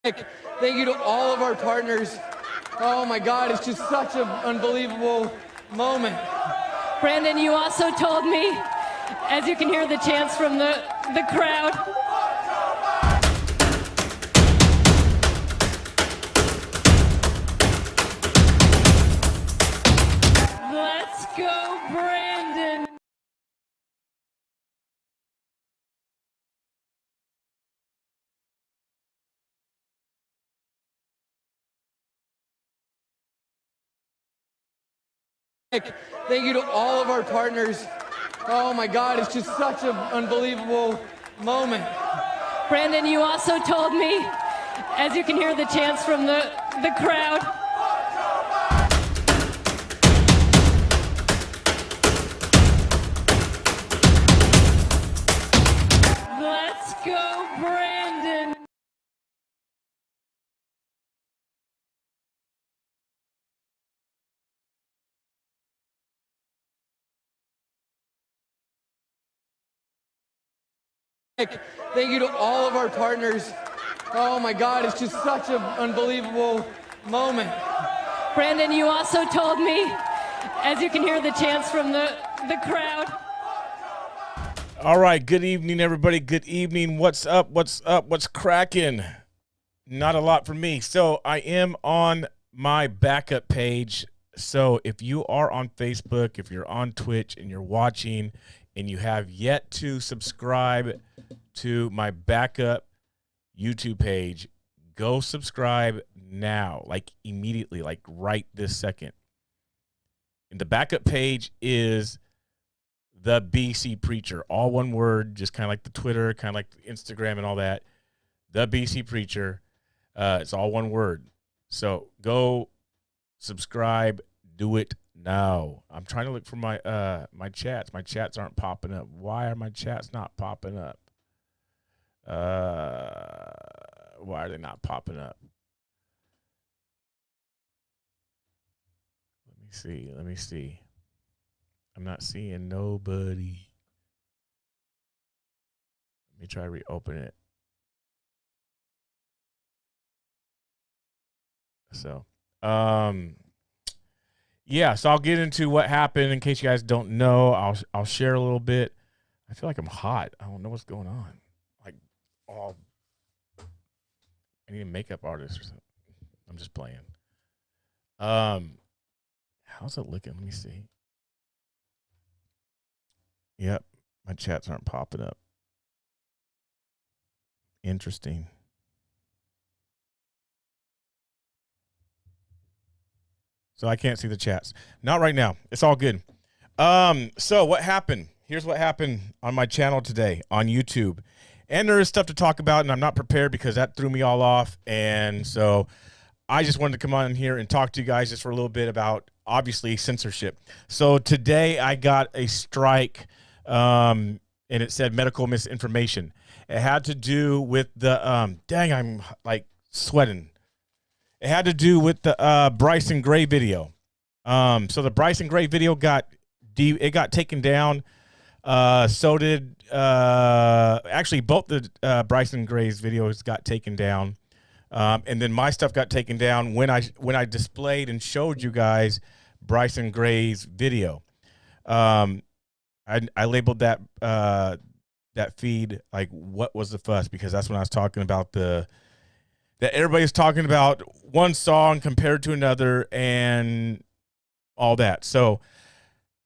Thank you to all of our partners. Oh my God, it's just such an unbelievable moment. Brandon, you also told me, as you can hear the chants from the crowd. Let's go, Brandon. Thank you to all of our partners. Oh my God, it's just such an unbelievable moment. Brandon, you also told me, as you can hear the chants from the crowd. Let's go, Brandon. Thank you to all of our partners. Oh my God, it's just such an unbelievable moment. Brandon, you also told me, as you can hear the chants from the crowd. All right, good evening, everybody. Good evening. What's up? What's up? What's cracking? Not a lot for me. So I am on my backup page. So if you are on Facebook, if you're on Twitch and you're watching and you have yet to subscribe to my backup YouTube page, go subscribe now, like immediately, like right this second. And the backup page is the BC Preacher, all one word, just kind of like the Twitter, kind of like the Instagram and all that. The BC Preacher, it's all one word. So go subscribe, do it now. I'm trying to look for my my chats. My chats aren't popping up. Why are my chats not popping up? Why are they not popping up? Let me see. I'm not seeing nobody. Let me try to reopen it. So, yeah, so I'll get into what happened in case you guys don't know. I'll share a little bit. I feel like I'm hot. I don't know what's going on. Like, oh, I need a makeup artist or something. I'm just playing. How's it looking? Let me see. Yep, my chats aren't popping up. Interesting. So I can't see the chats. Not right now. It's all good. So what happened? Here's what happened on my channel today on YouTube. And there is stuff to talk about, and I'm not prepared because that threw me all off. And so I just wanted to come on here and talk to you guys just for a little bit about, obviously, censorship. So today I got a strike, and it said medical misinformation. It had to do with the, dang, I'm like sweating. It had to do with the Bryson Gray video. So the Bryson Gray video got taken down. So did actually both the Bryson Gray's videos got taken down. And then my stuff got taken down when I displayed and showed you guys Bryson Gray's video. I labeled that that feed like "What was the fuss?" because that's when I was talking about that everybody's talking about one song compared to another and all that. So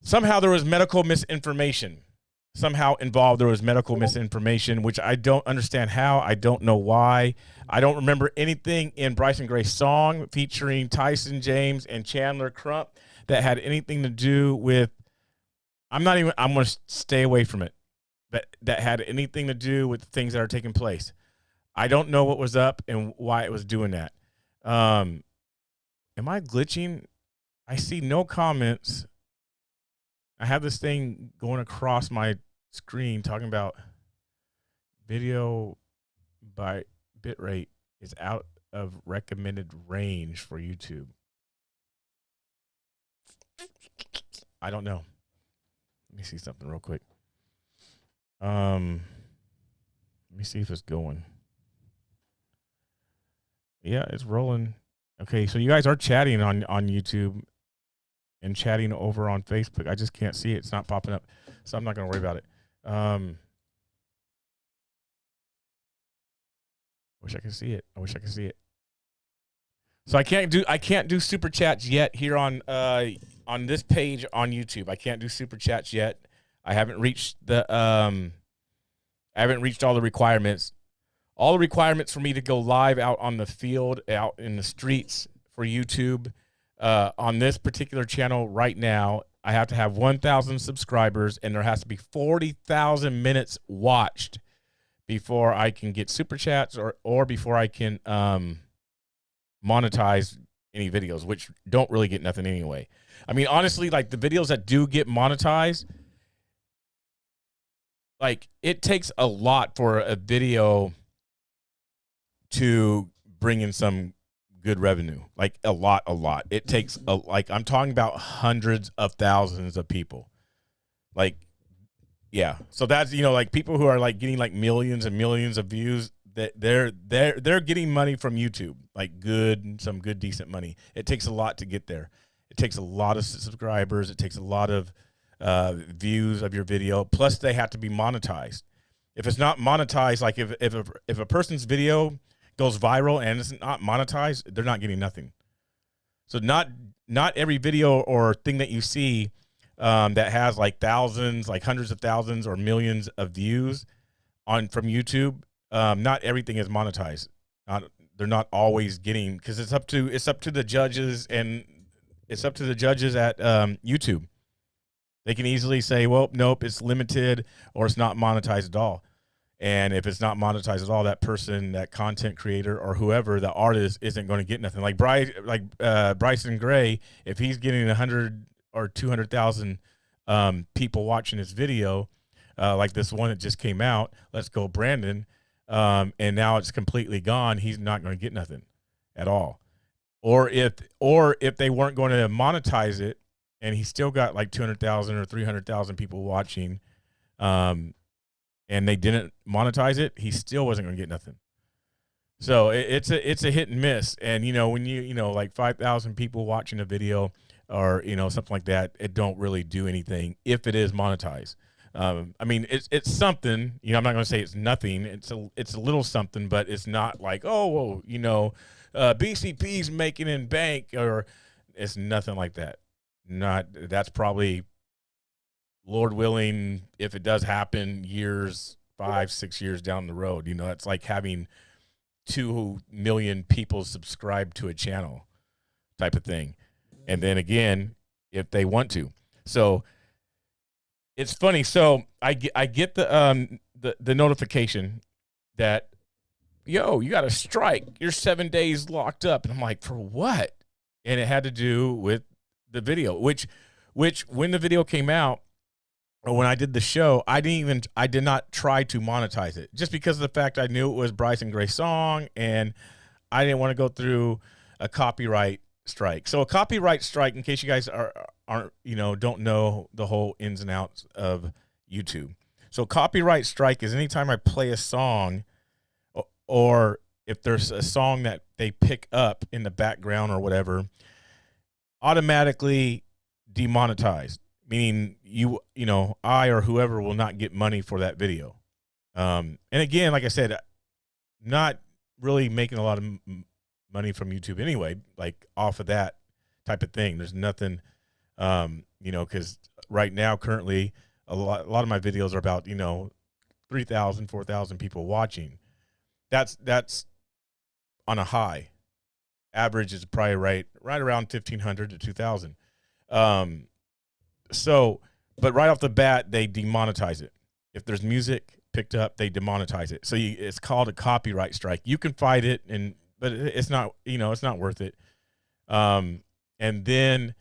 somehow there was medical misinformation. Somehow involved there was medical misinformation, which I don't understand how. I don't know why. I don't remember anything in Bryson Gray's song featuring Tyson James and Chandler Crump that had anything to do with, I'm going to stay away from it, that had anything to do with things that are taking place. I don't know what was up and why it was doing that. Am I glitching? I see no comments. I have this thing going across my screen talking about video by bitrate is out of recommended range for YouTube. I don't know. Let me see something real quick. Let me see if it's going. Yeah, it's rolling. Okay, so you guys are chatting on YouTube and chatting over on Facebook. I just can't see it. It's not popping up, so I'm not going to worry about it. Wish I could see it. I wish I could see it. So I can't do super chats yet here on this page on YouTube. I can't do super chats yet. I haven't reached all the requirements. All the requirements for me to go live out on the field, out in the streets for YouTube, on this particular channel right now, I have to have 1,000 subscribers, and there has to be 40,000 minutes watched before I can get super chats or before I can monetize any videos, which don't really get nothing anyway. I mean, honestly, like the videos that do get monetized, like it takes a lot for a video to bring in some good revenue, like a lot. It takes like I'm talking about hundreds of thousands of people. Like, yeah. So that's, you know, like people who are like getting like millions and millions of views, that they're getting money from YouTube, like some good decent money. It takes a lot to get there. It takes a lot of subscribers. It takes a lot of views of your video. Plus, they have to be monetized. If it's not monetized, like if a person's video goes viral and it's not monetized, they're not getting nothing. So not every video or thing that you see that has like thousands, like hundreds of thousands or millions of views from YouTube, not everything is monetized. They're not always getting, because it's up to the judges, and it's up to the judges at YouTube. They can easily say, well, nope, it's limited or it's not monetized at all. And if it's not monetized at all, that person, that content creator or whoever, the artist, isn't going to get nothing. Like Bryson Gray, if he's getting 100 or 200,000 people watching his video, like this one that just came out, Let's Go Brandon, and now it's completely gone, he's not going to get nothing at all. Or if they weren't going to monetize it, and he still got like 200,000 or 300,000 people watching, and they didn't monetize it, he still wasn't going to get nothing. So it's a hit and miss. And, you know, when you know, like 5,000 people watching a video or, you know, something like that, it don't really do anything if it is monetized. I mean, it's something, you know, I'm not going to say it's nothing. It's a little something, but it's not like, oh, well, you know, BCP's making in bank, or it's nothing like that. That's probably, Lord willing, if it does happen, 5-6 years down the road. You know, it's like having 2 million people subscribe to a channel type of thing. And then again, if they want to. So it's funny. So I get the notification that, yo, you got a strike. You're 7 days locked up. And I'm like, for what? And it had to do with the video, which when the video came out, or when I did the show, I did not try to monetize it, just because of the fact I knew it was Bryson Gray's song, and I didn't want to go through a copyright strike. So a copyright strike, in case you guys aren't, you know, don't know the whole ins and outs of YouTube. So copyright strike is anytime I play a song, or if there's a song that they pick up in the background or whatever, automatically demonetized. Meaning you know, I or whoever will not get money for that video. And again, like I said, not really making a lot of money from YouTube anyway, like off of that type of thing. There's nothing, you know, because right now, currently, a lot of my videos are about, you know, 3,000, 4,000 people watching. That's on a high. Average is probably right around 1,500 to 2,000. So, but right off the bat, they demonetize it. If there's music picked up, they demonetize it. So it's called a copyright strike. You can fight it, but it's not, you know, it's not worth it. And then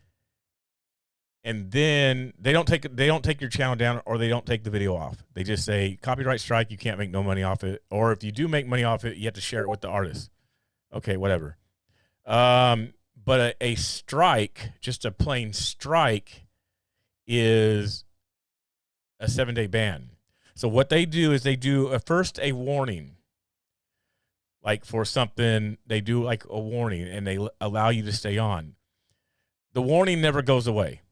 they don't take your channel down, or they don't take the video off. They just say copyright strike. You can't make no money off it. Or if you do make money off it, you have to share it with the artist. Okay, whatever. But a strike, just a plain strike, is a 7-day ban. So what they do is they do first a warning. like for something, they do like a warning and they allow you to stay on. The warning never goes away.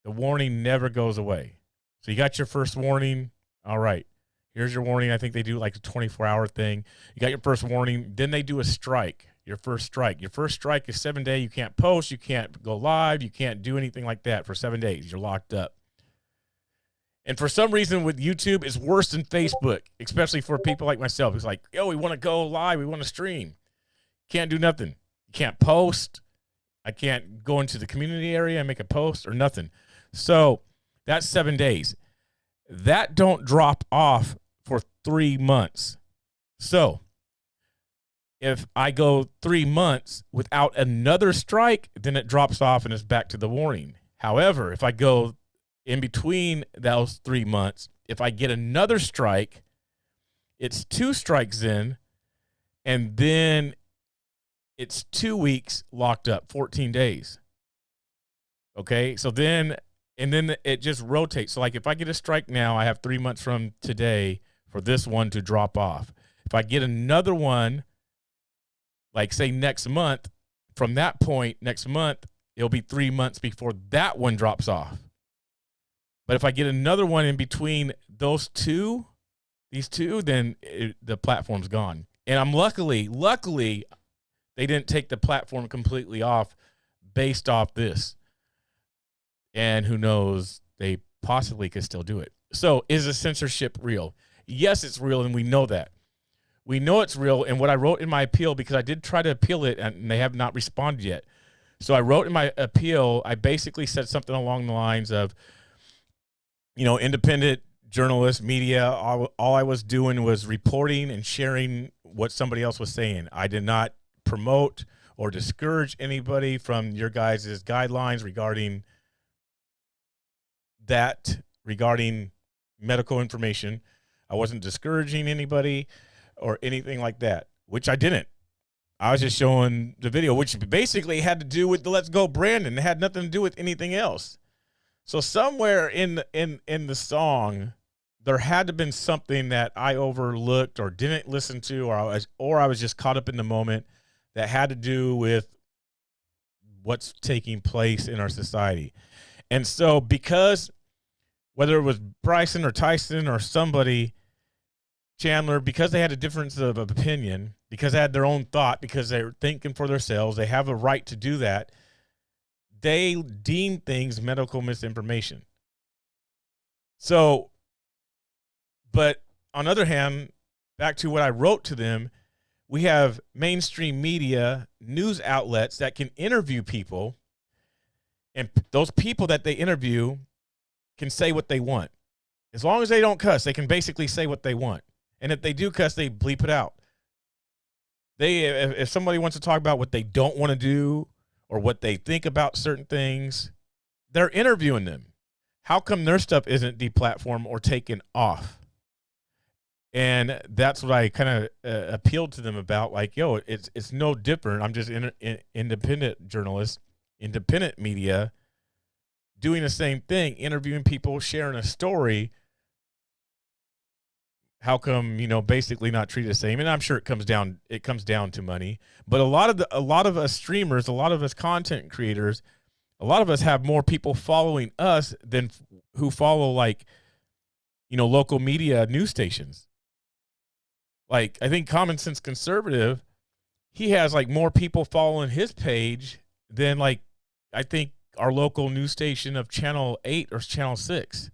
The warning never goes away. So you got your first warning. All right, here's your warning. I think they do like a 24-hour thing. You got your first warning. Then they do a strike. Your first strike. Your first strike is 7 days. You can't post. You can't go live. You can't do anything like that for 7 days. You're locked up. And for some reason with YouTube, it's worse than Facebook, especially for people like myself. It's like, yo, we want to go live. We want to stream. Can't do nothing. You can't post. I can't go into the community area and make a post or nothing. So that's 7 days. That don't drop off for 3 months. So if I go 3 months without another strike, then it drops off and it's back to the warning. However, if I go in between those 3 months, if I get another strike, it's 2 strikes in, and then it's 2 weeks locked up, 14 days. Okay, so then it just rotates. So like if I get a strike now, I have 3 months from today for this one to drop off. If I get another one, like say next month, from that point next month, it'll be 3 months before that one drops off. But if I get another one in between these two, then the platform's gone. And I'm luckily, they didn't take the platform completely off based off this. And who knows, they possibly could still do it. So is the censorship real? Yes, it's real, and we know that. We know it's real, and what I wrote in my appeal, because I did try to appeal it, and they have not responded yet. So I wrote in my appeal, I basically said something along the lines of, you know, independent journalists, media, all I was doing was reporting and sharing what somebody else was saying. I did not promote or discourage anybody from your guys' guidelines regarding that, regarding medical information. I wasn't discouraging anybody or anything like that, which I didn't. I was just showing the video, which basically had to do with the Let's Go Brandon. It had nothing to do with anything else. So somewhere in the song, there had to have been something that I overlooked or didn't listen to, or I was just caught up in the moment that had to do with what's taking place in our society. And so because whether it was Bryson or Tyson or somebody, Chandler, because they had a difference of opinion, because they had their own thought, because they were thinking for themselves, they have a right to do that. They deem things medical misinformation. So, but on the other hand, back to what I wrote to them, we have mainstream media, news outlets that can interview people, and those people that they interview can say what they want. As long as they don't cuss, they can basically say what they want. And if they do cuss, they bleep it out. If somebody wants to talk about what they don't want to do or what they think about certain things, they're interviewing them. How come their stuff isn't deplatformed or taken off? And that's what I kind of appealed to them about. Like, yo, it's no different. I'm just independent journalist, independent media, doing the same thing, interviewing people, sharing a story. How come, you know, basically not treated the same? And I'm sure it comes down to money. But a lot of us streamers, a lot of us content creators, a lot of us have more people following us than who follow, like, you know, local media news stations. Like, I think Common Sense Conservative, he has like more people following his page than, like, I think our local news station of Channel 8 or Channel 6.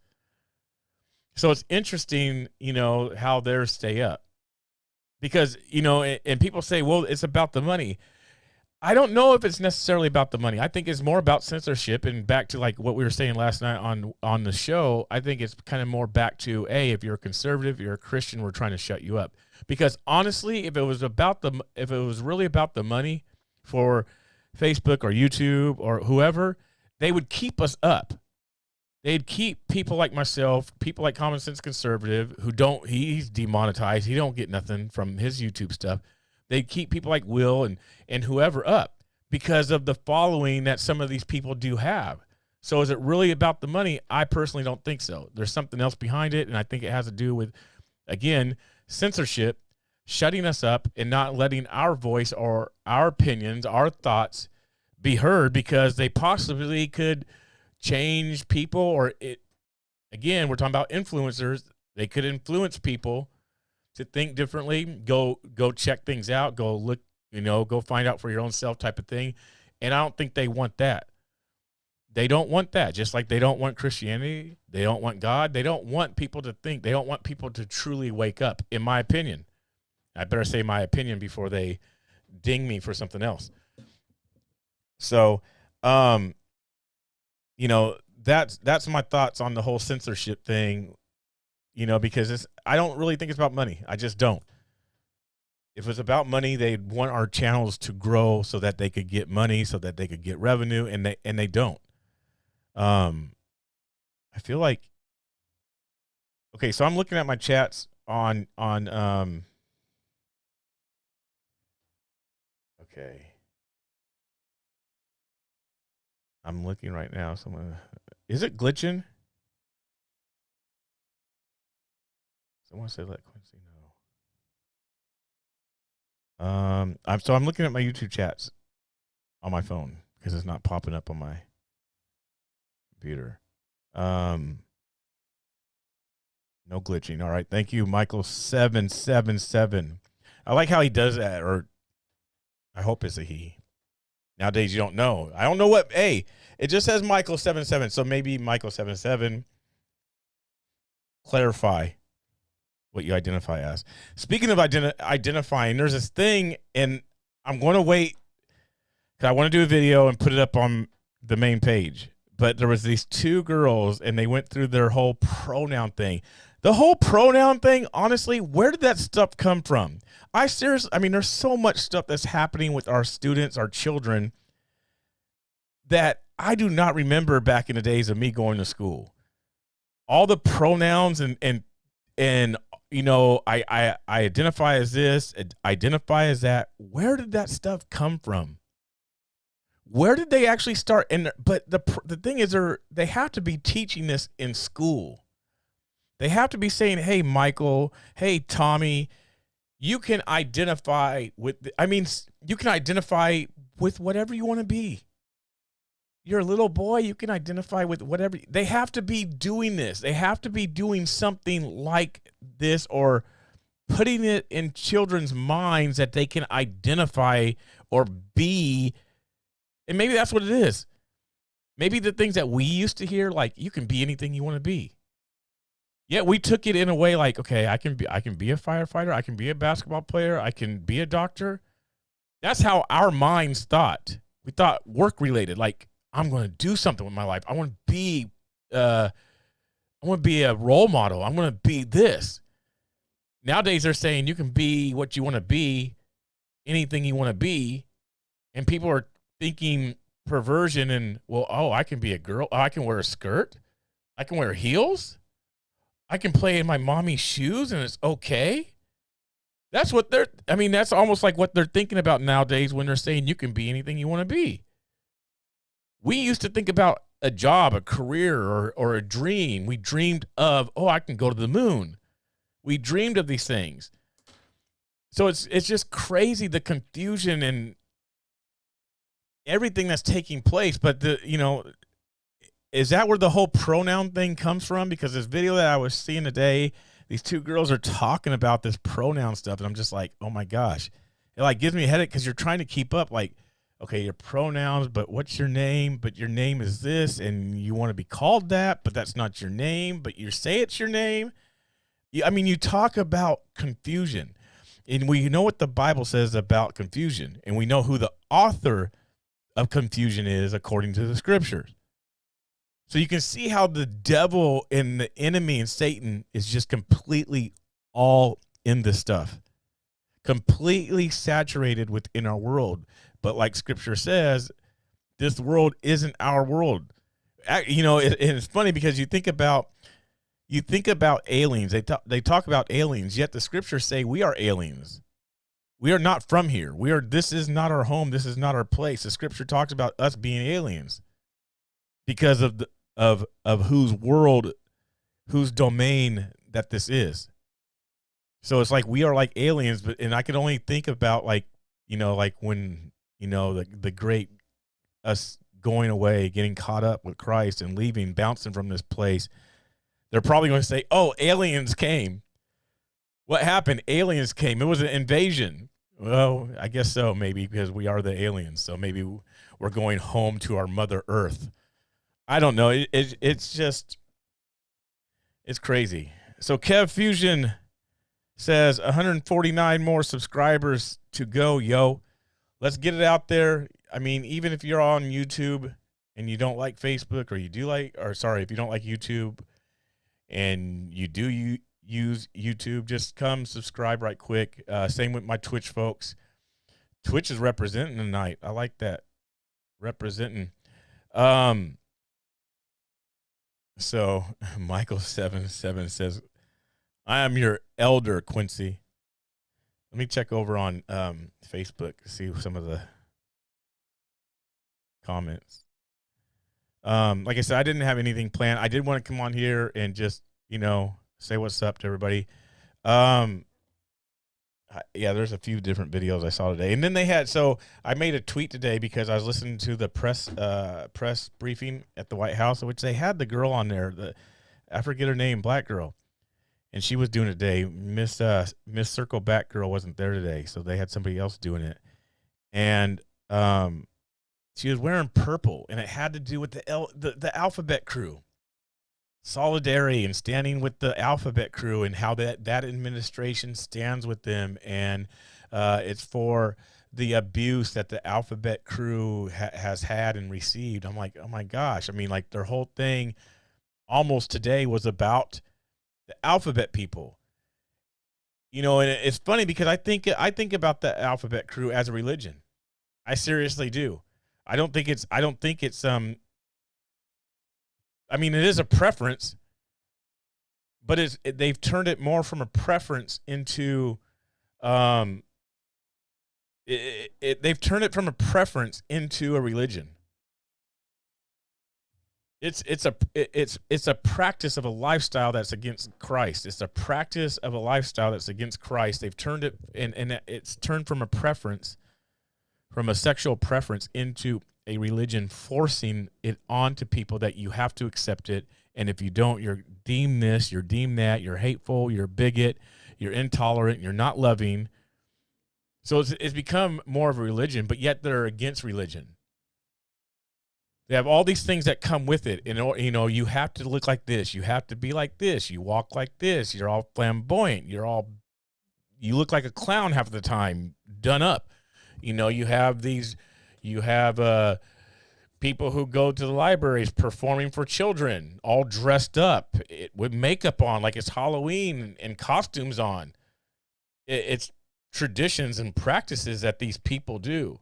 So it's interesting, you know, how theirs stay up. Because, you know, and people say, well, it's about the money. I don't know if it's necessarily about the money. I think it's more about censorship. And back to like what we were saying last night on the show, I think it's kind of more back to, hey, if you're a conservative, you're a Christian, we're trying to shut you up. Because honestly, if it was really about the money for Facebook or YouTube or whoever, they would keep us up. They'd keep people like myself, people like Common Sense Conservative, he's demonetized. He don't get nothing from his YouTube stuff. They'd keep people like Will and whoever up because of the following that some of these people do have. So is it really about the money? I personally don't think so. There's something else behind it, and I think it has to do with, again, censorship shutting us up and not letting our voice or our opinions, our thoughts be heard because they possibly could change people, or it, again, we're talking about influencers. They could influence people to think differently, go check things out, go look, go find out for your own self type of thing. And I don't think they want that. They don't want that. Just like they don't want Christianity. They don't want God. They don't want people to think. They don't want people to truly wake up, in my opinion. I better say my opinion before they ding me for something else. So, that's my thoughts on the whole censorship thing, because I don't really think it's about money. I just don't. If it's about money, they'd want our channels to grow so that they could get money, so that they could get revenue, and they don't. I feel like, okay, so I'm looking at my chats on okay. I'm looking right now. Is it glitching? Someone said let Quincy know. I'm looking at my YouTube chats on my phone because it's not popping up on my computer. No glitching. All right. Thank you, Michael777. I like how he does that, or I hope it's a he. Nowadays, you don't know. I don't know what. Hey, it just says Michael77. So maybe Michael77. Clarify what you identify as. Speaking of identifying, there's this thing, and I'm going to wait because I want to do a video and put it up on the main page. But there was these two girls, and they went through their whole pronoun thing. The whole pronoun thing, honestly, where did that stuff come from? There's so much stuff that's happening with our students, our children, that I do not remember back in the days of me going to school. All the pronouns and I identify as this, identify as that. Where did that stuff come from? Where did they actually start? But the thing is, they have to be teaching this in school. They have to be saying, hey, Michael, hey, Tommy, you can identify with whatever you want to be. You're a little boy, you can identify with whatever. They have to be doing this. They have to be doing something like this, or putting it in children's minds that they can identify or be. And maybe that's what it is. Maybe the things that we used to hear, like, you can be anything you want to be. Yeah, we took it in a way like, okay, I can be a firefighter, I can be a basketball player, I can be a doctor. That's how our minds thought. We thought work related, like, I'm going to do something with my life. I want to be a role model. I'm going to be this. Nowadays they're saying you can be what you want to be, anything you want to be, and people are thinking perversion and, well, oh, I can be a girl. Oh, I can wear a skirt. I can wear heels. I can play in my mommy's shoes and it's okay. That's almost like what they're thinking about nowadays when they're saying you can be anything you want to be. We used to think about a job, a career, or a dream. We dreamed of, oh, I can go to the moon. We dreamed of these things. So it's just crazy, the confusion and everything that's taking place. But is that where the whole pronoun thing comes from? Because this video that I was seeing today, these two girls are talking about this pronoun stuff, and I'm just like, oh my gosh. It like gives me a headache because you're trying to keep up, like, okay, your pronouns, but what's your name? But your name is this, and you want to be called that, but that's not your name, but you say it's your name. You talk about confusion, and we know what the Bible says about confusion, and we know who the author of confusion is according to the scriptures. So you can see how the devil and the enemy and Satan is just completely all in this stuff, completely saturated within our world. But like scripture says, this world isn't our world. And it's funny because you think about aliens. They talk about aliens, yet the scriptures say we are aliens. We are not from here. This is not our home. This is not our place. The scripture talks about us being aliens because of whose world, whose domain that this is. So it's like we are like aliens, but and I can only think about like, like when, the great us going away, getting caught up with Christ and leaving, bouncing from this place. They're probably going to say, "Oh, aliens came." What happened? Aliens came. It was an invasion. Well, I guess so, maybe, because we are the aliens. So maybe we're going home to our Mother Earth. I don't know. It's just, it's crazy. So Kev Fusion says 149 more subscribers to go, yo. Let's get it out there. I mean, even if you're on YouTube and you don't like Facebook, or if you don't like YouTube and you do use YouTube, just come subscribe right quick. Same with my Twitch folks. Twitch is representing tonight. I like that. Representing. So Michael77 says, I am your elder, Quincy. Let me check over on Facebook to see some of the comments. Like I said, I didn't have anything planned. I did want to come on here and just, say what's up to everybody. Yeah, there's a few different videos I saw today. And then I made a tweet today because I was listening to the press briefing at the White House, which they had the girl on there, I forget her name, black girl. And she was doing it today. Miss Circleback girl wasn't there today, so they had somebody else doing it. And she was wearing purple, and it had to do with the Alphabet Crew. Solidarity and standing with the Alphabet Crew, and how that administration stands with them, and it's for the abuse that the Alphabet Crew has had and received. I'm like, oh my gosh. I mean, like, their whole thing almost today was about the Alphabet people. And it's funny because I think about the Alphabet Crew as a religion. I seriously do. I don't think it's I mean, it is a preference, but they've turned it more from a preference into they've turned it from a preference into a religion. It's a practice of a lifestyle that's against Christ. It's a practice of a lifestyle that's against Christ. They've turned it, and it's turned from a preference, from a sexual preference, into a religion, forcing it onto people that you have to accept it. And if you don't, you're deemed this, you're deemed that, you're hateful, you're a bigot, you're intolerant, you're not loving. So it's become more of a religion, but yet they're against religion. They have all these things that come with it. And, you have to look like this. You have to be like this. You walk like this. You're all flamboyant. You look like a clown half of the time, done up. You have people who go to the libraries performing for children, all dressed up with makeup on, like it's Halloween, and costumes on. It's traditions and practices that these people do.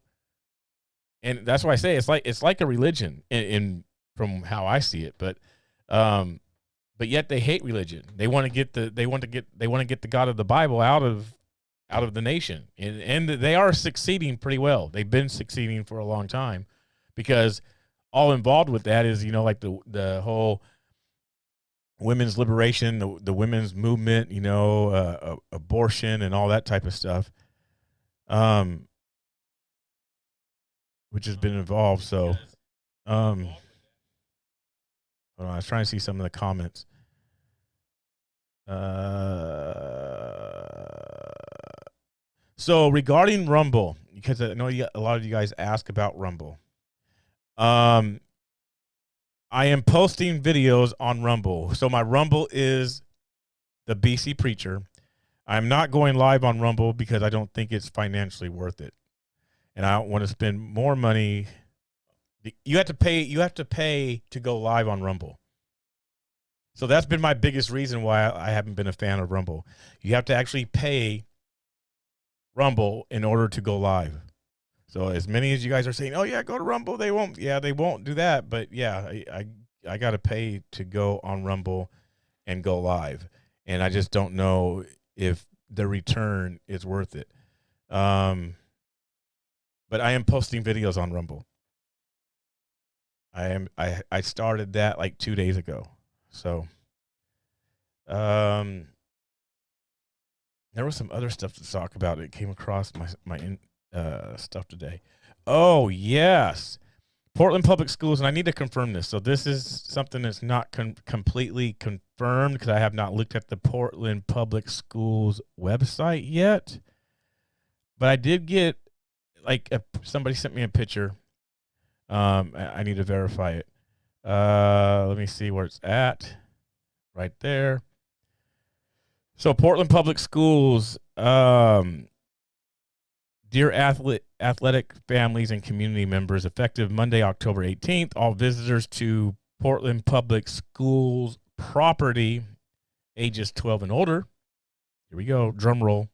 And that's why I say it's like a religion in from how I see it, but yet they hate religion. They want to get the God of the Bible out of the nation, and they are succeeding pretty well. They've been succeeding for a long time, because all involved with that is like the whole women's liberation, the women's movement, abortion and all that type of stuff. Which has been involved. So, hold on, I was trying to see some of the comments. So regarding Rumble, because I know a lot of you guys ask about Rumble. I am posting videos on Rumble. So my Rumble is the BC Preacher. I'm not going live on Rumble because I don't think it's financially worth it. And I don't want to spend more money. You have to pay to go live on Rumble. So that's been my biggest reason why I haven't been a fan of Rumble. You have to actually pay Rumble in order to go live. So as many as you guys are saying, oh yeah, go to Rumble, they won't do that. But yeah, I got to pay to go on Rumble and go live. And I just don't know if the return is worth it. But I am posting videos on Rumble. I started that like 2 days ago. So There was some other stuff to talk about. It came across my stuff today. Oh, yes. Portland Public Schools, and I need to confirm this. So this is something that's not completely confirmed because I have not looked at the Portland Public Schools website yet. But I did get, like, somebody sent me a picture. I need to verify it. Let me see where it's at. Right there. So Portland Public Schools, dear athletic families and community members, effective Monday, October 18th, all visitors to Portland Public Schools property, ages 12 and older, here we go, drum roll,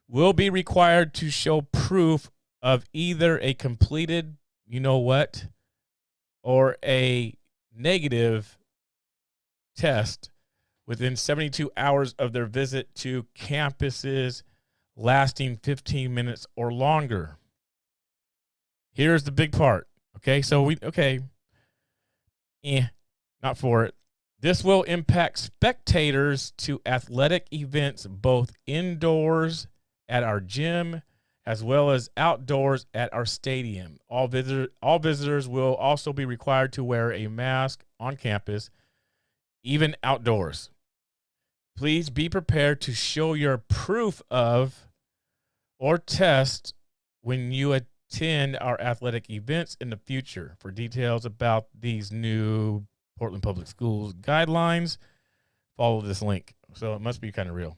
will be required to show proof of either a completed, you know what, or a negative test within 72 hours of their visit to campuses lasting 15 minutes or longer. Here's the big part. Okay, so not for it. This will impact spectators to athletic events both indoors at our gym as well as outdoors at our stadium. All visitors will also be required to wear a mask on campus, even outdoors. Please be prepared to show your proof of or test when you attend our athletic events in the future. For details about these new Portland Public Schools guidelines, follow this link. So it must be kind of real.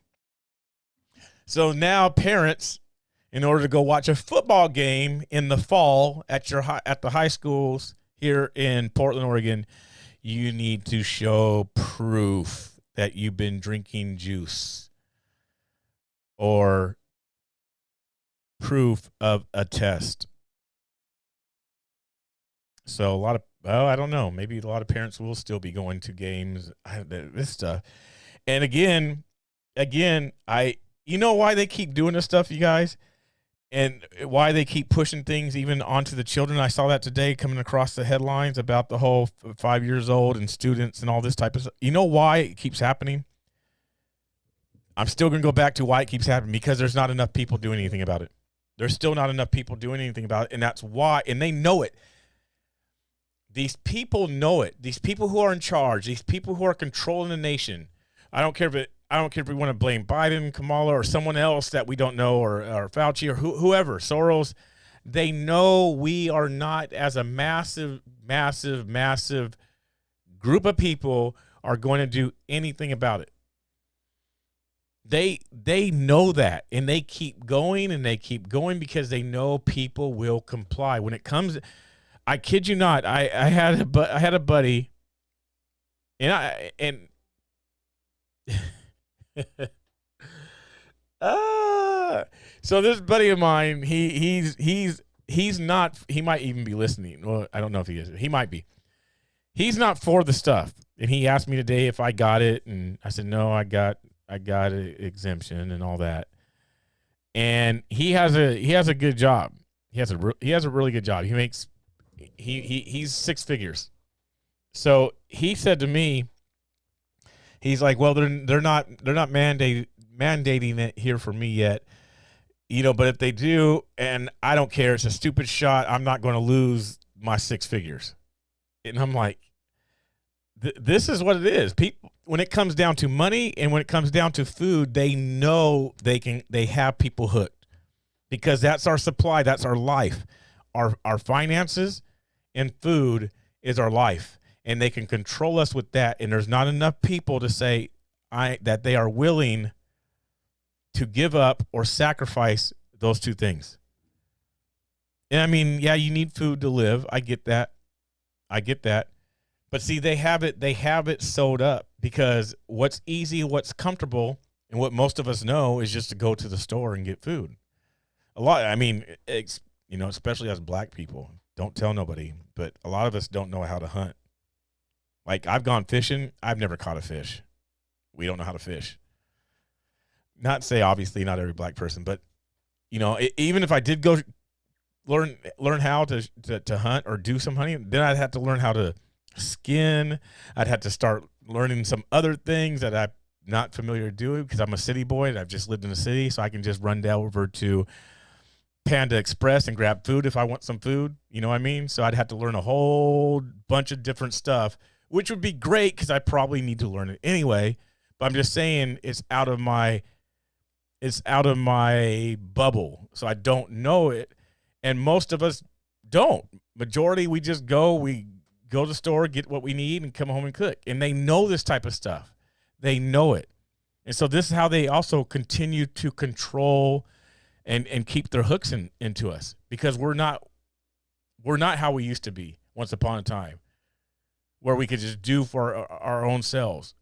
So now parents, in order to go watch a football game in the fall at the high schools here in Portland, Oregon, you need to show proof that you've been drinking juice or proof of a test. So I don't know, maybe a lot of parents will still be going to games, this stuff. And again, you know why they keep doing this stuff, you guys? And why they keep pushing things even onto the children. I saw that today coming across the headlines about the whole 5 years old and students and all this type of stuff. You know why it keeps happening? I'm still going to go back to why it keeps happening, because there's not enough people doing anything about it. There's still not enough people doing anything about it, and that's why, and they know it. These people know it. These people who are in charge, these people who are controlling the nation. I don't care if we want to blame Biden, Kamala, or someone else that we don't know, or Fauci, or whoever, Soros. They know we are not, as a massive group of people, are going to do anything about it. They know that, and they keep going and they keep going because they know people will comply. When it comes, I kid you not, I had a buddy, and so this buddy of mine, he's not, he might even be listening. Well, I don't know if he is. He might be. He's not for the stuff. And he asked me today if I got it, and I said no, I got an exemption and all that. And he has a good job. He has a really good job. He makes he's six figures. So he said to me, he's like, well, they're not mandating it here for me yet, but if they do, and I don't care, it's a stupid shot, I'm not going to lose my six figures. And I'm like, this is what it is. People, when it comes down to money and when it comes down to food, they know they have people hooked, because that's our supply, that's our life. Our finances and food is our life, and they can control us with that. And there's not enough people to say that they are willing to give up or sacrifice those two things. And I mean, yeah, you need food to live. I get that. But see, they have it sewed up, because what's easy, what's comfortable, and what most of us know is just to go to the store and get food. Especially as black people, don't tell nobody, but a lot of us don't know how to hunt. Like, I've gone fishing. I've never caught a fish. We don't know how to fish. Not say, obviously, not every black person, but, even if I did go learn how to hunt or do some hunting, then I'd have to learn how to skin. I'd have to start learning some other things that not familiar to do because I'm a city boy and I've just lived in a city, so I can just run down over to Panda Express and grab food if I want some food. You know what I mean? So I'd have to learn a whole bunch of different stuff, which would be great because I probably need to learn it anyway. But I'm just saying it's out of my bubble, so I don't know it, and most of us don't. Majority, we just go to the store, get what we need, and come home and cook. And they know this type of stuff. They know it. And so this is how they also continue to control and keep their hooks into us, because we're not how we used to be once upon a time, where we could just do for our own selves,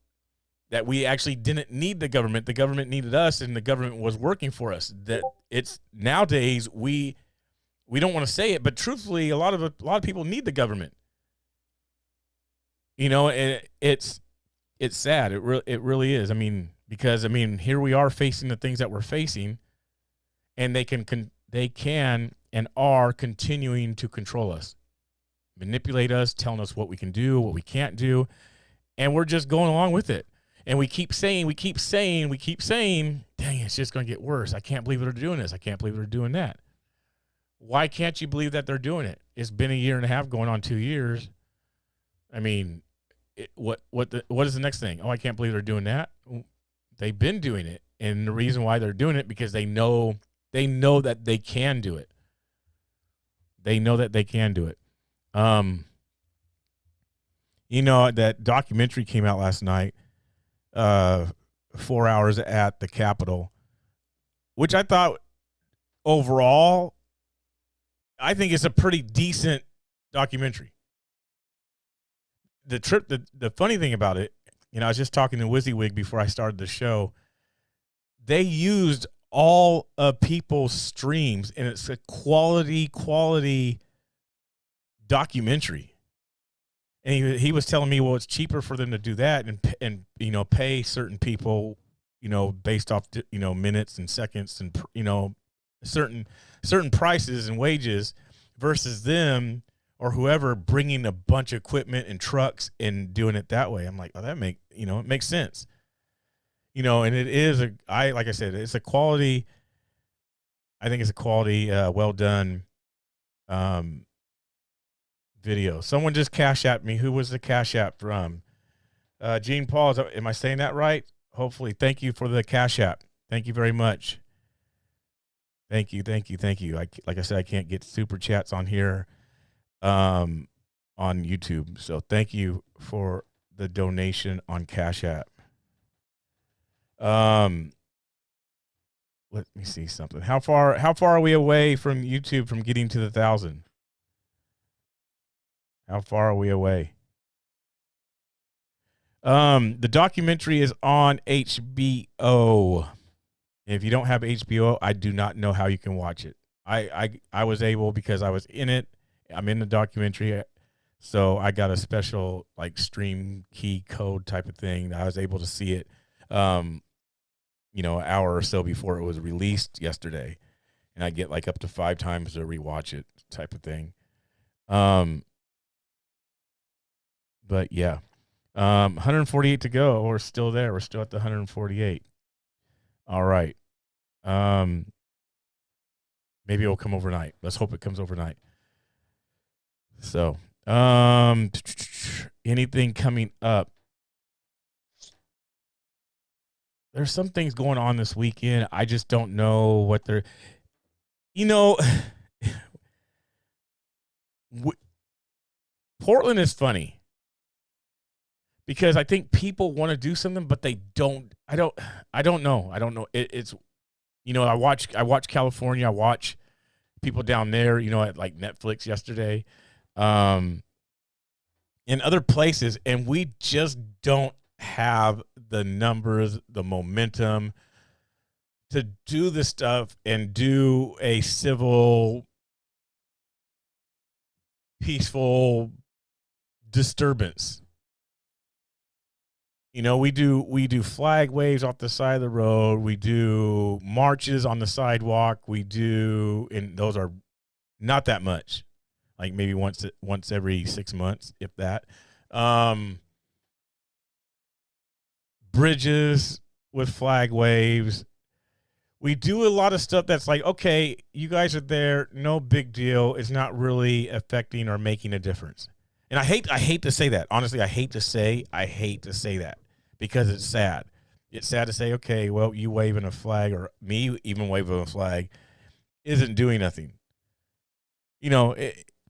that we actually didn't need the government. The government needed us, and the government was working for us. That it's nowadays we don't want to say it, but truthfully, a lot of people need the government. You know, and it's sad. It really is. I mean, because here we are facing the things that we're facing, and they can and are continuing to control us, manipulate us, telling us what we can do, what we can't do, and we're just going along with it. And we keep saying, dang, it's just going to get worse. I can't believe they're doing this. I can't believe they're doing that. Why can't you believe that they're doing it? It's been a year and a half, going on 2 years. I mean, what is the next thing? Oh, I can't believe they're doing that. They've been doing it, and the reason why they're doing it because they know that they can do it. They know that they can do it. You know, that documentary came out last night. 4 hours at the Capitol, which I thought overall, I think it's a pretty decent documentary. The funny thing about it, you know, I was just talking to WYSIWYG before I started the show. They used all of people's streams, and it's a quality documentary. And he was telling me, well, it's cheaper for them to do that and you know, pay certain people, you know, based off, you know, minutes and seconds and, you know, certain prices and wages versus them or whoever bringing a bunch of equipment and trucks and doing it that way. I'm like, oh, it makes sense. You know, and it is like I said, it's a quality. I think it's a quality, well done, video. Someone just cash at me. Who was the cash app from? Gene Paul. Am I saying that right? Hopefully. Thank you for the cash app. Thank you very much. Thank you. Like I said, I can't get super chats on here, on YouTube. So thank you for the donation on Cash App. Let me see something. How far are we away from YouTube from getting to the 1,000? How far are we away? The documentary is on HBO. If you don't have HBO, I do not know how you can watch it. I was able because I was in it. I'm in the documentary, so I got a special like stream key code type of thing. I was able to see it, you know, an hour or so before it was released yesterday, and I get like up to 5 times to rewatch it type of thing. But yeah, 148 to go. We're still there. We're still at the 148. All right. Maybe it'll come overnight. Let's hope it comes overnight. So, anything coming up? There's some things going on this weekend. I just don't know what they're, you know, Portland is funny. Because I think people want to do something, but they don't. I don't know. It's, you know, I watch California. I watch people down there, you know, at like Netflix yesterday, in other places, and we just don't have the numbers, the momentum to do this stuff and do a civil, peaceful disturbance. You know, we do flag waves off the side of the road. We do marches on the sidewalk. And those are not that much, like maybe once every 6 months, if that. bridges with flag waves. We do a lot of stuff that's like, okay, you guys are there, no big deal. It's not really affecting or making a difference. And I hate to say that. Honestly, I hate to say that because it's sad. It's sad to say, okay, well, you waving a flag or me even waving a flag isn't doing nothing. You know,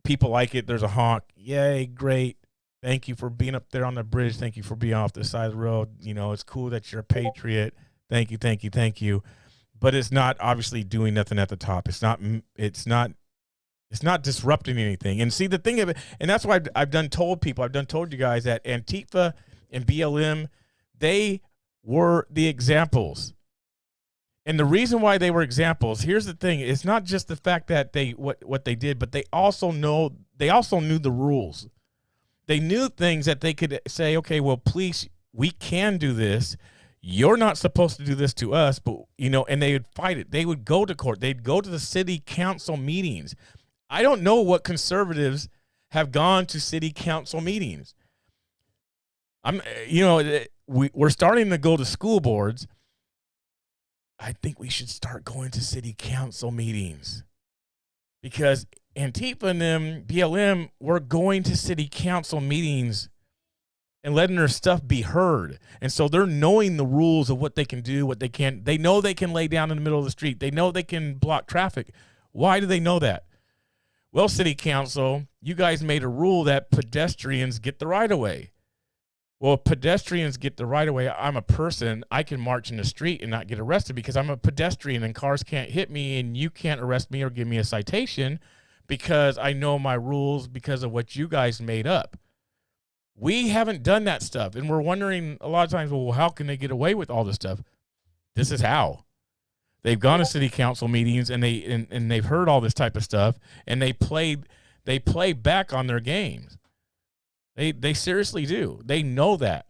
people like it. There's a honk. Yay, great. Thank you for being up there on the bridge. Thank you for being off the side of the road. You know, it's cool that you're a patriot. Thank you, thank you, thank you. But it's not obviously doing nothing at the top. It's not disrupting anything. And see, the thing of it, and that's why I've told you guys that Antifa and BLM, they were the examples. And the reason why they were examples, here's the thing, it's not just the fact that what they did, but they also knew the rules. They knew things that they could say, okay, well, please, we can do this. You're not supposed to do this to us, but, you know, and they would fight it. They would go to court. They'd go to the city council meetings. I don't know what conservatives have gone to city council meetings. We're starting to go to school boards. I think we should start going to city council meetings because Antifa and them, BLM, were going to city council meetings and letting their stuff be heard. And so they're knowing the rules of what they can do, what they can't. They know they can lay down in the middle of the street. They know they can block traffic. Why do they know that? Well, city council, you guys made a rule that pedestrians get the right of way. Well, if pedestrians get the right of way, I'm a person. I can march in the street and not get arrested because I'm a pedestrian and cars can't hit me and you can't arrest me or give me a citation because I know my rules because of what you guys made up. We haven't done that stuff, and we're wondering a lot of times, well, how can they get away with all this stuff? This is how. They've gone to city council meetings and they've heard all this type of stuff, and they play back on their games. They seriously do. They know that.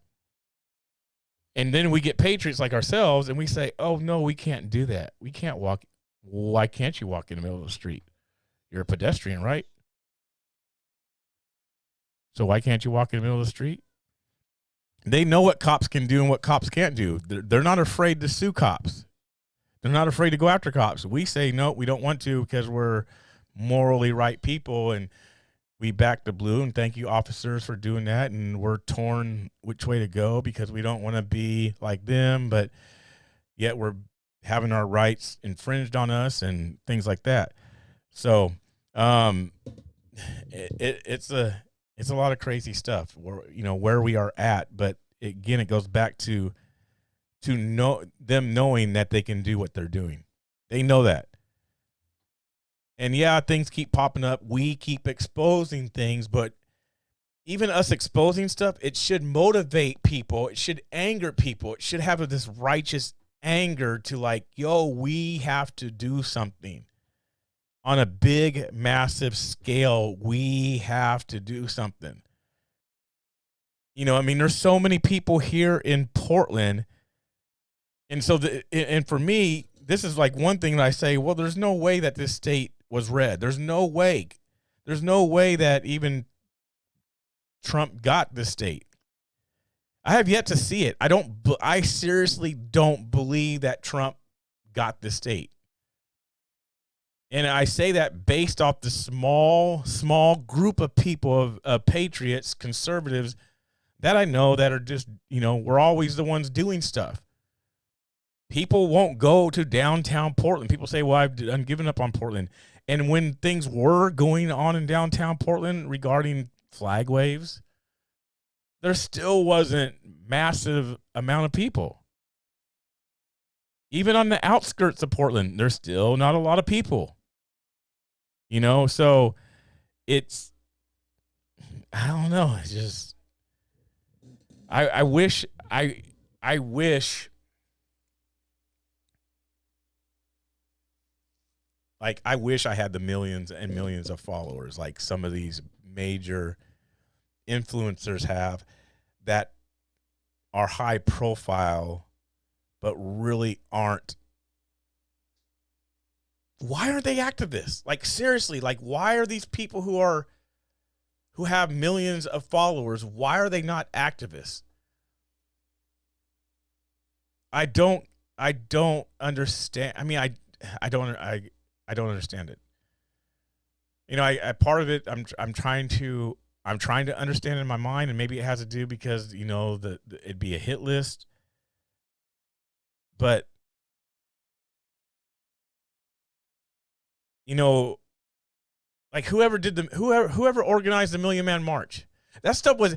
And then we get patriots like ourselves, and we say, oh, no, we can't do that. We can't walk. Why can't you walk in the middle of the street? You're a pedestrian, right? So why can't you walk in the middle of the street? They know what cops can do and what cops can't do. They're not afraid to sue cops. They're not afraid to go after cops. We say, no, we don't want to because we're morally right people, and we back the blue, and thank you, officers, for doing that. And we're torn which way to go because we don't want to be like them, but yet we're having our rights infringed on us and things like that. So it's a lot of crazy stuff where we are at. But again, it goes back to know them knowing that they can do what they're doing. They know that. And yeah, things keep popping up. We keep exposing things, but even us exposing stuff, it should motivate people. It should anger people. It should have this righteous anger to like, yo, we have to do something. On a big, massive scale, we have to do something. You know, I mean, there's so many people here in Portland. And so, and for me, this is like one thing that I say, well, there's no way that this state was red. There's no way. There's no way that even Trump got the state. I have yet to see it. I seriously don't believe that Trump got the state. And I say that based off the small group of people of patriots, conservatives that I know that are just, we're always the ones doing stuff. People won't go to downtown Portland. People say, well, I'm giving up on Portland. And when things were going on in downtown Portland regarding flag waves, there still wasn't massive amount of people. Even on the outskirts of Portland, there's still not a lot of people. So it's, I don't know. It's just, I wish I had the millions and millions of followers like some of these major influencers have that are high profile but really aren't. Why aren't they activists? Like, seriously, like, why are these people who have millions of followers, why are they not activists? I don't understand. I mean, I don't understand it. You know, I part of it I'm trying to understand in my mind, and maybe it has to do because, you know, it'd be a hit list. But you know, like whoever organized the Million Man March, that stuff was,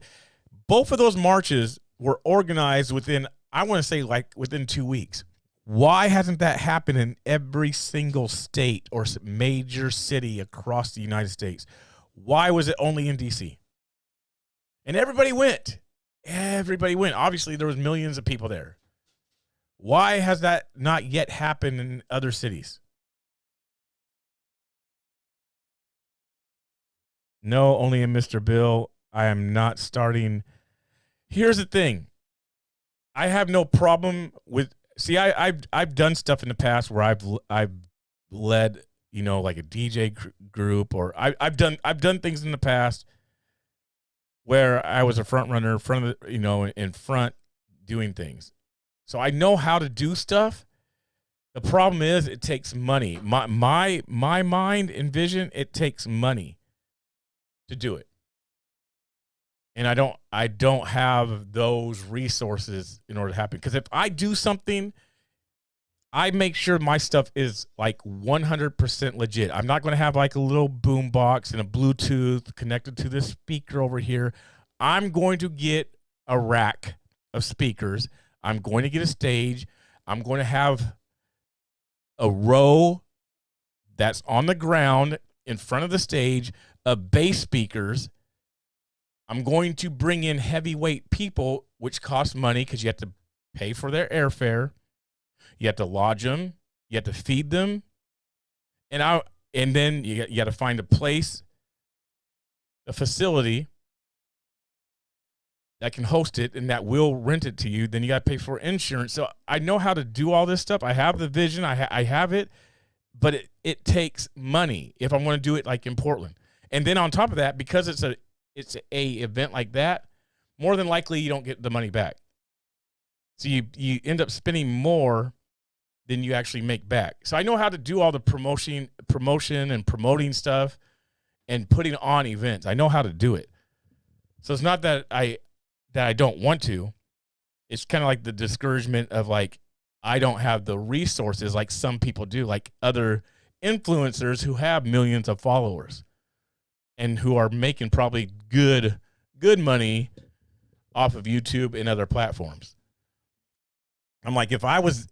both of those marches were organized within, I want to say, like within 2 weeks. Why hasn't that happened in every single state or major city across the United States? Why was it only in DC? And everybody went. Everybody went. Obviously, there was millions of people there. Why has that not yet happened in other cities? No, only in Mr. Bill. I am not starting. Here's the thing. I have no problem with. See, I've done stuff in the past where I've led, you know, like a DJ group, or I've done things in the past where I was a front runner, in front doing things. So I know how to do stuff. The problem is it takes money. My mind and vision, it takes money to do it. And I don't have those resources in order to happen. Because if I do something, I make sure my stuff is like 100% legit. I'm not going to have like a little boom box and a Bluetooth connected to this speaker over here. I'm going to get a rack of speakers. I'm going to get a stage. I'm going to have a row that's on the ground in front of the stage of bass speakers. I'm going to bring in heavyweight people, which costs money because you have to pay for their airfare. You have to lodge them. You have to feed them. And then you got to find a place, a facility that can host it and that will rent it to you. Then you got to pay for insurance. So I know how to do all this stuff. I have the vision. I have it. But it takes money if I'm going to do it like in Portland. And then on top of that, because it's a event like that, more than likely you don't get the money back. So you end up spending more than you actually make back. So I know how to do all the promotion and promoting stuff and putting on events. I know how to do it. So it's not that I don't want to. It's kind of like the discouragement of like, I don't have the resources like some people do, like other influencers who have millions of followers and who are making probably good money off of YouTube and other platforms. I'm like, if I was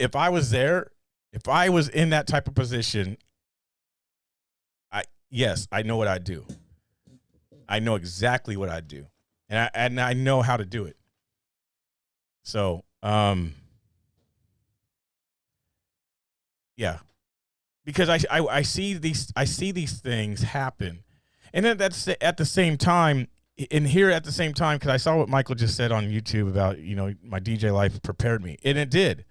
there, if I was in that type of position, I know what I'd do. I know exactly what I'd do. And I know how to do it. So, yeah. Because I see these things happen. And then that's at the same time, because I saw what Michael just said on YouTube about, you know, my DJ life prepared me. And it did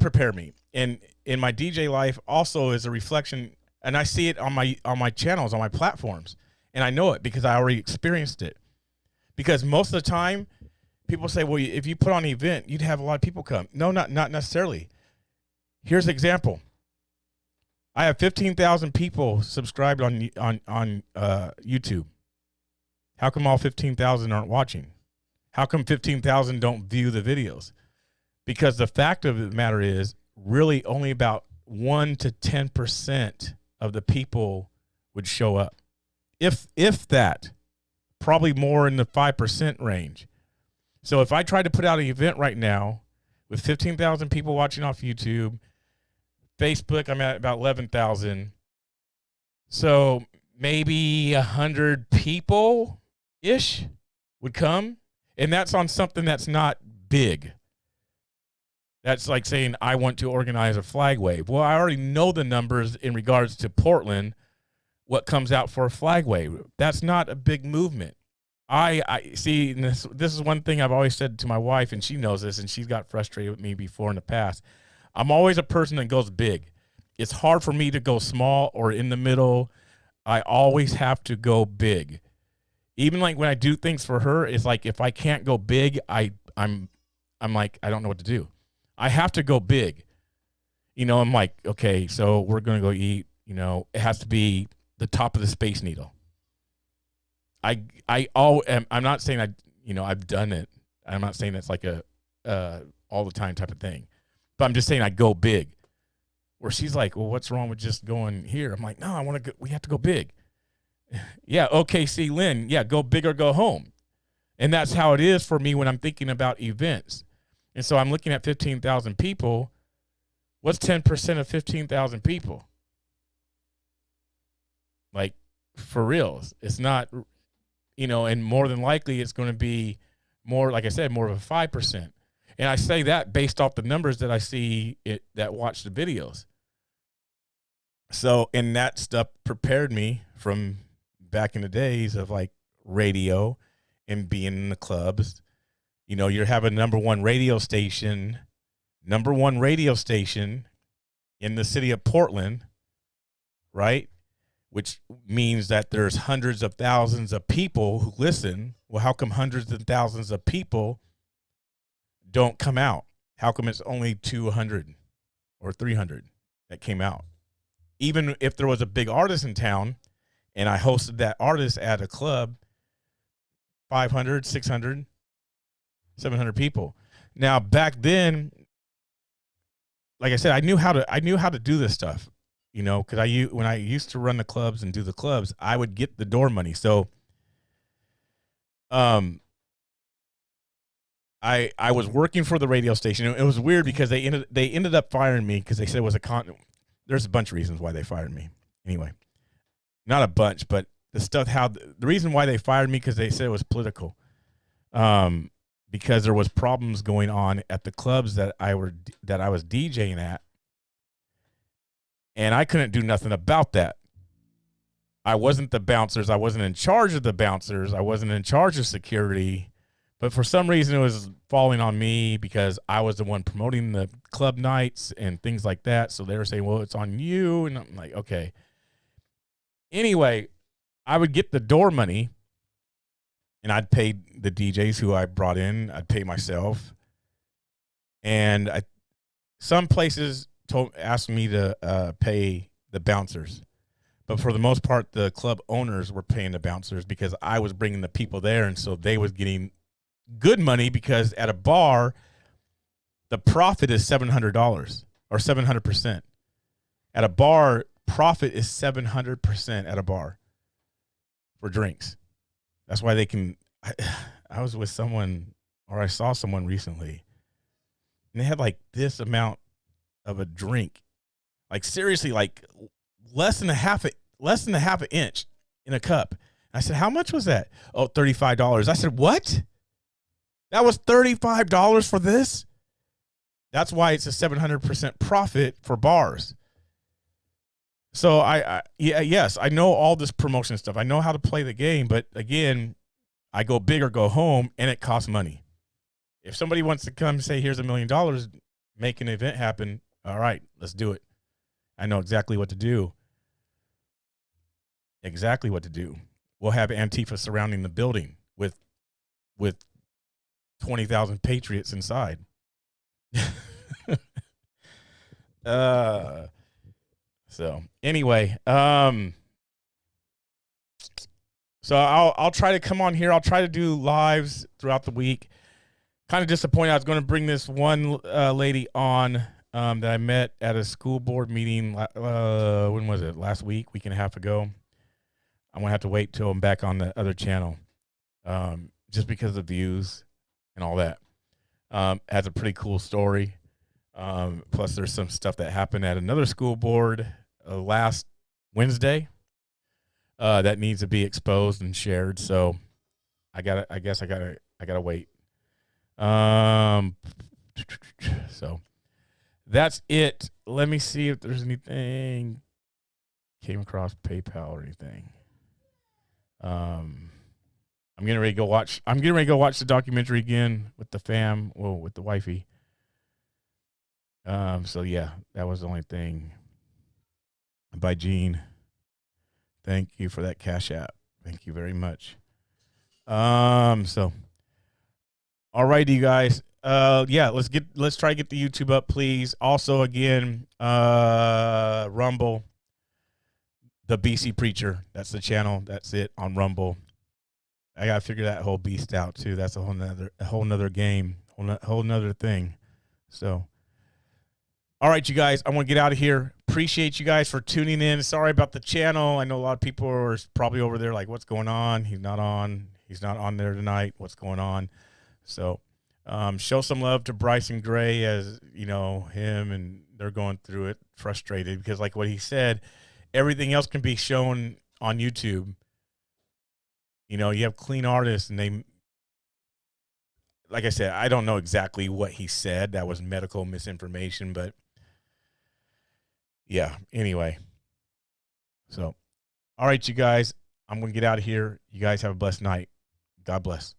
prepare me. And in my DJ life also is a reflection, and I see it on my channels, on my platforms. And I know it because I already experienced it. Because most of the time, people say, well, if you put on an event, you'd have a lot of people come. No, not necessarily. Here's an example. I have 15,000 people subscribed on YouTube. How come all 15,000 aren't watching? How come 15,000 don't view the videos? Because the fact of the matter is, really only about 1 to 10% of the people would show up. If that, probably more in the 5% range. So if I try to put out an event right now with 15,000 people watching off YouTube, Facebook, I'm at about 11,000. So maybe 100 people-ish would come. And that's on something that's not big. That's like saying, I want to organize a flag wave. Well, I already know the numbers in regards to Portland, what comes out for a flag wave. That's not a big movement. I see, and this is one thing I've always said to my wife, and she knows this, and she's got frustrated with me before in the past. I'm always a person that goes big. It's hard for me to go small or in the middle. I always have to go big. Even like when I do things for her, it's like if I can't go big, I'm like, I don't know what to do. I have to go big. You know, I'm like, okay, so we're going to go eat. You know, it has to be the top of the Space Needle. I'm not saying I've done it. I'm not saying it's like a all the time type of thing, but I'm just saying I go big. Where she's like, well, what's wrong with just going here? I'm like, no, I want to go. We have to go big. Yeah, OKC Lynn. Yeah, go big or go home. And that's how it is for me when I'm thinking about events. And so I'm looking at 15,000 people. What's 10% of 15,000 people? Like, for reals. It's not, you know, and more than likely it's going to be more, like I said, more of a 5%. And I say that based off the numbers that I see that watch the videos. So, and that stuff prepared me from back in the days of like radio and being in the clubs. You know, you're having number one radio station in the city of Portland, right? Which means that there's hundreds of thousands of people who listen. Well, how come hundreds of thousands of people don't come out? How come it's only 200 or 300 that came out? Even if there was a big artist in town and I hosted that artist at a club, 500, 600, 700 people. Now, back then, like I said, I knew how to do this stuff, you know, because when I used to run the clubs and do the clubs, I would get the door money. So, I was working for the radio station. It was weird because they ended up firing me because they said it was there's a bunch of reasons why they fired me. Anyway, not a bunch, but the reason why they fired me because they said it was political. Because there was problems going on at the clubs that I was DJing at, and I couldn't do nothing about that. I wasn't the bouncers. I wasn't in charge of the bouncers. I wasn't in charge of security. But for some reason, it was falling on me because I was the one promoting the club nights and things like that. So they were saying, well, it's on you. And I'm like, okay. Anyway, I would get the door money, and I'd pay the DJs who I brought in. I'd pay myself. And some places asked me to pay the bouncers. But for the most part, the club owners were paying the bouncers because I was bringing the people there. And so they was getting good money because at a bar, the profit is $700 or 700%. At a bar, profit is 700% at a bar for drinks. That's why they can. I was with someone, or I saw someone recently, and they had like this amount of a drink, like seriously, like less than a half an inch in a cup. I said, "How much was that?" "Oh, $35." I said, "What? That was $35 for this?" That's why it's a 700% profit for bars. So yes, I know all this promotion stuff. I know how to play the game, but again, I go big or go home, and it costs money. If somebody wants to come say, here's $1 million, make an event happen, all right, let's do it. I know exactly what to do. Exactly what to do. We'll have Antifa surrounding the building with 20,000 patriots inside. So anyway, so I'll try to come on here. I'll try to do lives throughout the week. Kind of disappointed. I was going to bring this one lady on that I met at a school board meeting. When was it? Last week and a half ago. I'm going to have to wait till I'm back on the other channel, just because of the views and all that. Has a pretty cool story. Plus, there's some stuff that happened at another school board last Wednesday that needs to be exposed and shared. So I guess I gotta wait. So that's it. Let me see if there's anything came across PayPal or anything. I'm getting ready to go watch the documentary again with the fam. Well, with the wifey. So yeah, that was the only thing. By Gene. Thank you for that Cash App. Thank you very much. So all right, you guys. Yeah, let's try to get the YouTube up, please. Also, again, Rumble, the BC Preacher. That's the channel. That's it on Rumble. I gotta figure that whole beast out too. That's a whole nother game, whole nother thing. So, all right, you guys, I want to get out of here. Appreciate you guys for tuning in. Sorry about the channel. I know a lot of people are probably over there like, what's going on? He's not on there tonight. What's going on? So, show some love to Bryson Gray, as you know, him and they're going through it, frustrated because, like what he said, everything else can be shown on YouTube. You know, you have clean artists, and they, like I said, I don't know exactly what he said. That was medical misinformation, but yeah, anyway. So, all right, you guys, I'm going to get out of here. You guys have a blessed night. God bless.